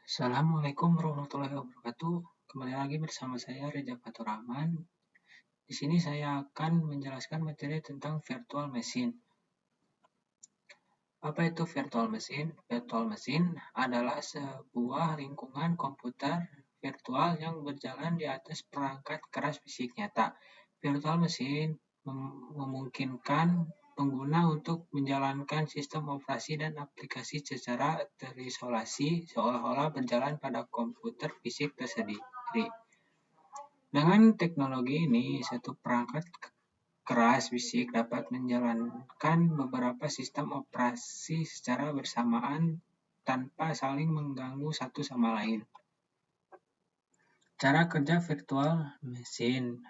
Assalamualaikum warahmatullahi wabarakatuh. Kembali lagi bersama saya Reza Fatur Rahman. Di sini saya akan menjelaskan materi tentang virtual machine. Apa itu virtual machine? Virtual machine adalah sebuah lingkungan komputer virtual yang berjalan di atas perangkat keras fisik nyata. Virtual machine memungkinkan pengguna untuk menjalankan sistem operasi dan aplikasi secara terisolasi seolah-olah berjalan pada komputer fisik tersendiri. Dengan teknologi ini, satu perangkat keras fisik dapat menjalankan beberapa sistem operasi secara bersamaan tanpa saling mengganggu satu sama lain. Cara kerja virtual machine.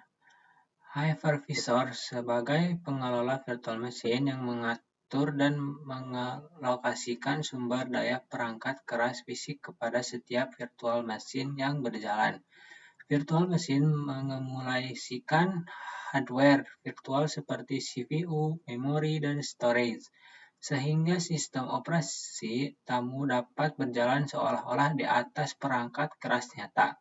Hypervisor sebagai pengelola virtual machine yang mengatur dan mengalokasikan sumber daya perangkat keras fisik kepada setiap virtual machine yang berjalan. Virtual machine mengemulasikan hardware virtual seperti CPU, memori, dan storage, sehingga sistem operasi tamu dapat berjalan seolah-olah di atas perangkat keras nyata.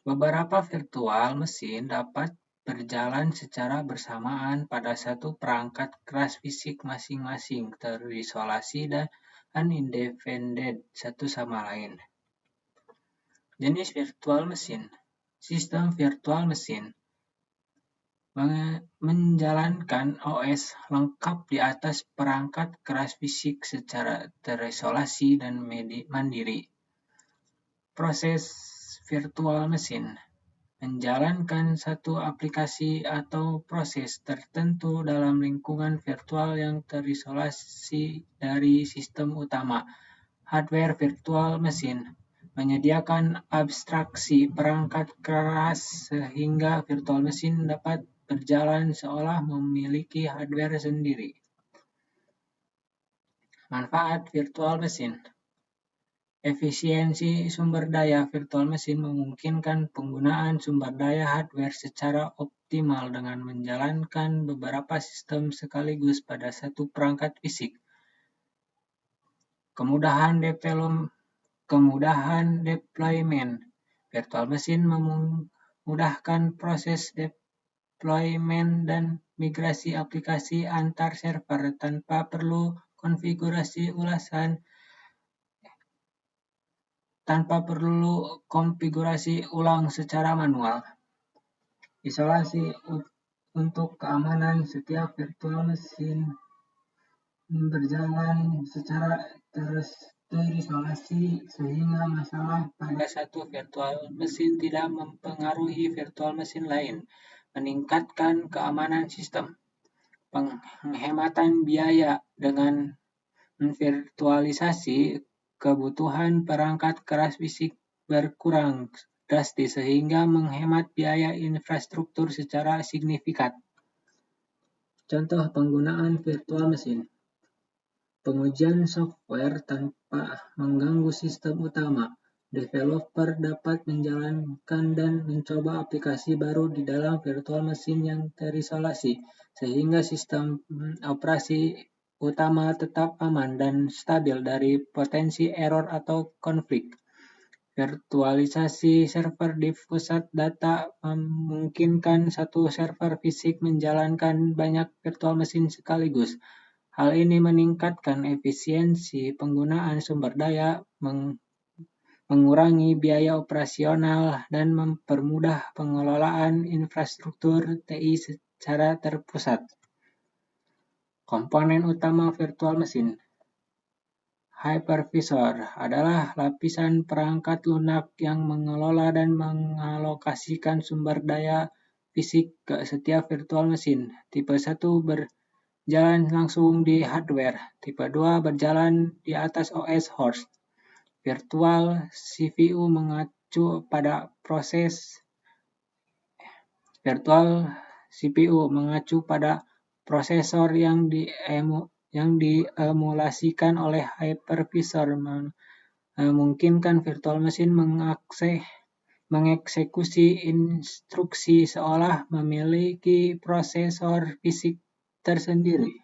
Beberapa virtual machine dapat berjalan secara bersamaan pada satu perangkat keras fisik masing-masing, terisolasi dan independen satu sama lain. Jenis virtual machine. Sistem virtual machine menjalankan OS lengkap di atas perangkat keras fisik secara terisolasi dan mandiri. Proses virtual machine menjalankan satu aplikasi atau proses tertentu dalam lingkungan virtual yang terisolasi dari sistem utama. Hardware virtual machine menyediakan abstraksi perangkat keras sehingga virtual machine dapat berjalan seolah memiliki hardware sendiri. Manfaat virtual machine. Efisiensi sumber daya virtual machine memungkinkan penggunaan sumber daya hardware secara optimal dengan menjalankan beberapa sistem sekaligus pada satu perangkat fisik. Kemudahan deployment. Virtual machine memudahkan proses deployment dan migrasi aplikasi antar server tanpa perlu konfigurasi ulang secara manual. Isolasi untuk keamanan. Setiap virtual machine berjalan secara terisolasi sehingga masalah pada satu virtual machine tidak mempengaruhi virtual machine lain. Meningkatkan keamanan sistem. Penghematan biaya. Dengan virtualisasi, kebutuhan perangkat keras fisik berkurang drastis sehingga menghemat biaya infrastruktur secara signifikan. Contoh penggunaan virtual machine. Pengujian software tanpa mengganggu sistem utama. Developer dapat menjalankan dan mencoba aplikasi baru di dalam virtual machine yang terisolasi, sehingga sistem operasi utama tetap aman dan stabil dari potensi error atau konflik. Virtualisasi server di pusat data memungkinkan satu server fisik menjalankan banyak virtual machine sekaligus. Hal ini meningkatkan efisiensi penggunaan sumber daya, mengurangi biaya operasional, dan mempermudah pengelolaan infrastruktur TI secara terpusat. Komponen utama virtual machine. Hypervisor adalah lapisan perangkat lunak yang mengelola dan mengalokasikan sumber daya fisik ke setiap virtual machine. Tipe 1 berjalan langsung di hardware. Tipe 2 berjalan di atas OS host. Virtual CPU mengacu pada prosesor yang diemulasikan oleh hypervisor, memungkinkan virtual machine mengeksekusi instruksi seolah memiliki prosesor fisik tersendiri.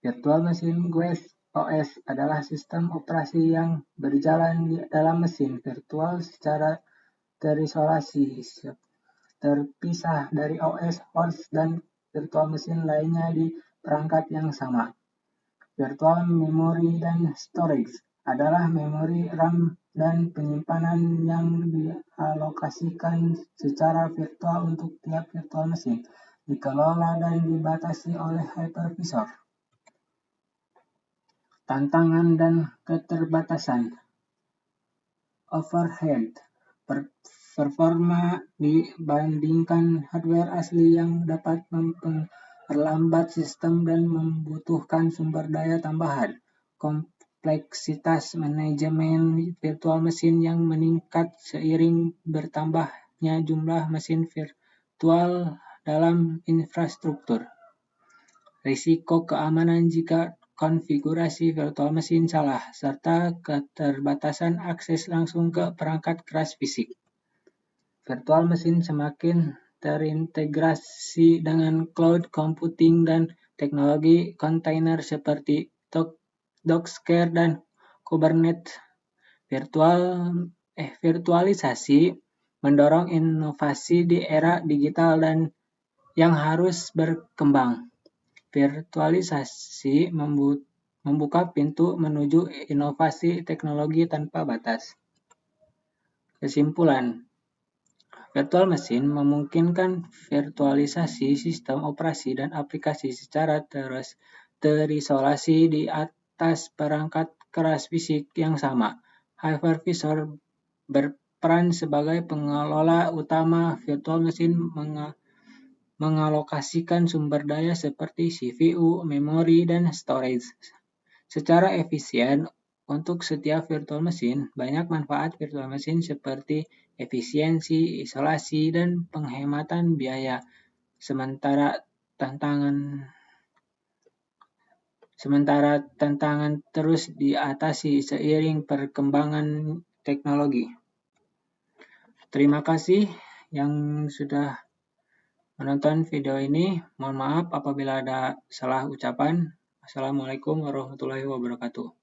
Virtual machine guest OS adalah sistem operasi yang berjalan di dalam mesin virtual secara terisolasi, terpisah dari OS host dan virtual mesin lainnya di perangkat yang sama. Virtual memory dan storage adalah memori RAM dan penyimpanan yang dialokasikan secara virtual untuk tiap virtual mesin, dikelola dan dibatasi oleh hypervisor. Tantangan dan keterbatasan. Overhead. Performa dibandingkan hardware asli yang dapat memperlambat sistem dan membutuhkan sumber daya tambahan. Kompleksitas manajemen virtual mesin yang meningkat seiring bertambahnya jumlah mesin virtual dalam infrastruktur. Risiko keamanan jika konfigurasi virtual mesin salah, serta keterbatasan akses langsung ke perangkat keras fisik. Virtual mesin semakin terintegrasi dengan cloud computing dan teknologi kontainer seperti Docker dan Kubernetes. Virtualisasi mendorong inovasi di era digital dan yang harus berkembang. Virtualisasi membuka pintu menuju inovasi teknologi tanpa batas. Kesimpulan, virtual mesin memungkinkan virtualisasi sistem operasi dan aplikasi secara terisolasi di atas perangkat keras fisik yang sama. Hypervisor berperan sebagai pengelola utama virtual mesin mengalokasikan sumber daya seperti CPU, memori, dan storage secara efisien untuk setiap virtual mesin. Banyak manfaat virtual mesin seperti efisiensi, isolasi, dan penghematan biaya. Sementara tantangan terus diatasi seiring perkembangan teknologi. Terima kasih yang sudah menonton video ini. Mohon maaf apabila ada salah ucapan. Assalamualaikum warahmatullahi wabarakatuh.